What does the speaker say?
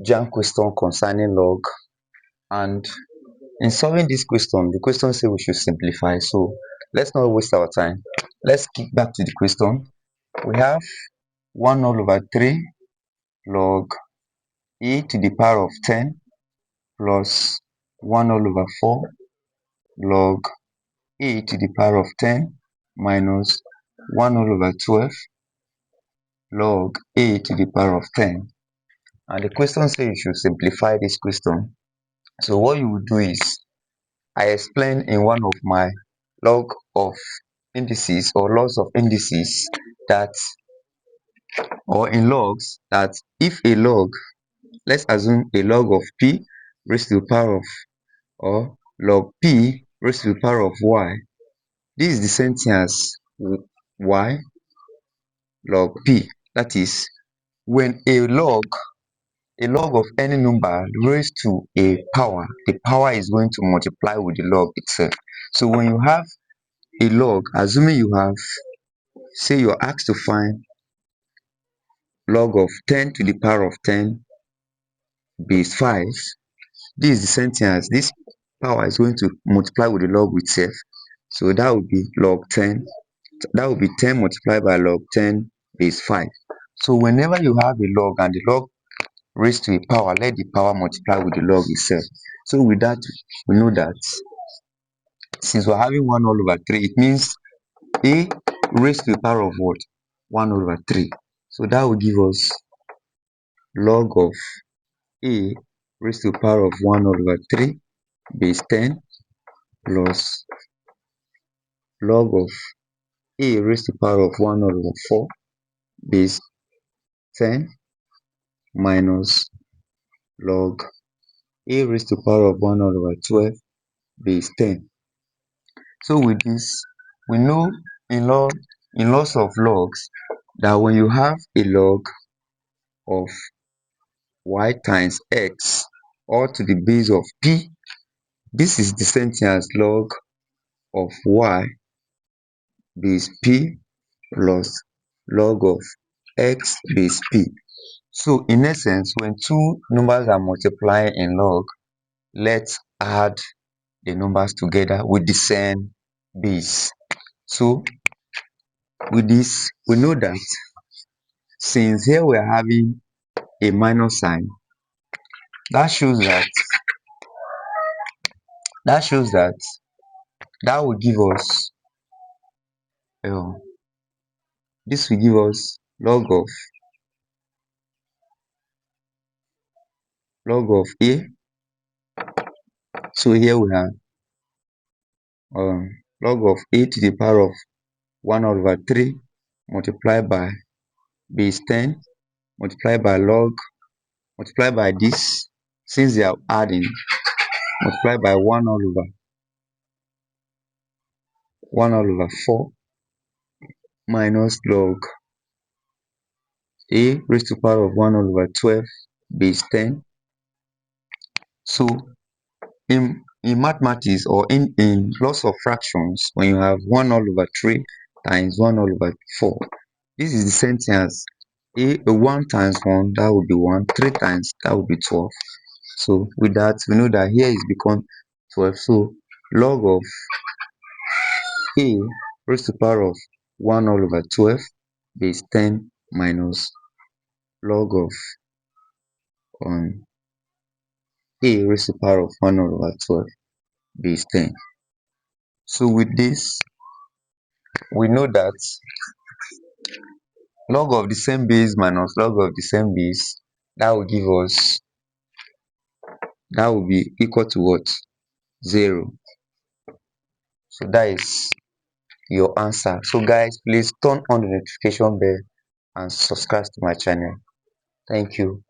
JAMB question concerning log, and in solving this question, the question say we should simplify. So let's not waste our time. Let's kick back to the question. We have 1 all over 3 log e to the power of 10 plus 1 all over 4 log e to the power of 10 minus 1 all over 12 log a to the power of 10. And the question says you should simplify this question. So what you will do is, I explained in one of my log of indices or laws of indices that, or in logs, that if a log, let's assume a log of p raised to the power of, or log p raised to the power of y, this is the same thing as y log p. That is, when a log of any number raised to a power, the power is going to multiply with the log itself. So when you have a log, assuming you have, say you're asked to find log of 10 to the power of 10 base 5, this is the same thing as this power is going to multiply with the log itself. So that would be log 10, that would be 10 multiplied by log 10 base 5. So whenever you have a log and the log raised to a power, let the power multiply with the log itself. So with that, we know that since we're having 1 all over 3, it means a raised to the power of what? 1 over 3. So that will give us log of a raised to the power of 1 over 3 base 10 plus log of a raised to the power of 1 over 4 base 10 minus log a raised to the power of 1 over 12 base 10. So with this, we know in lots of logs that when you have a log of y times x all to the base of p, this is the same thing as log of y base p plus log of x base p. So in essence, when two numbers are multiplying in log, let's add the numbers together with the same base. So with this, we know that since here we are having a minus sign, that shows that that will give us this will give us log of a. So here we have log of a to the power of 1 over 3 multiplied by base 10 multiplied by log multiplied by this, since they are adding, multiplied by 1 all over 4 minus log a raised to the power of 1 over 12 base 10. So in mathematics, or in lots of fractions, when you have 1 all over 3 times 1 all over 4, this is the same thing as a 1 times 1, that would be 1, 3 times, that would be 12. So with that, we know that here is become 12. So log of a raised to the power of 1 all over 12 base 10 minus log of a raised to the power of 1 all over 12 base 10. So with this, we know that log of the same base minus log of the same base, that will give us, that will be equal to what? 0. So that is your answer. So guys, please turn on the notification bell and subscribe to my channel. Thank you.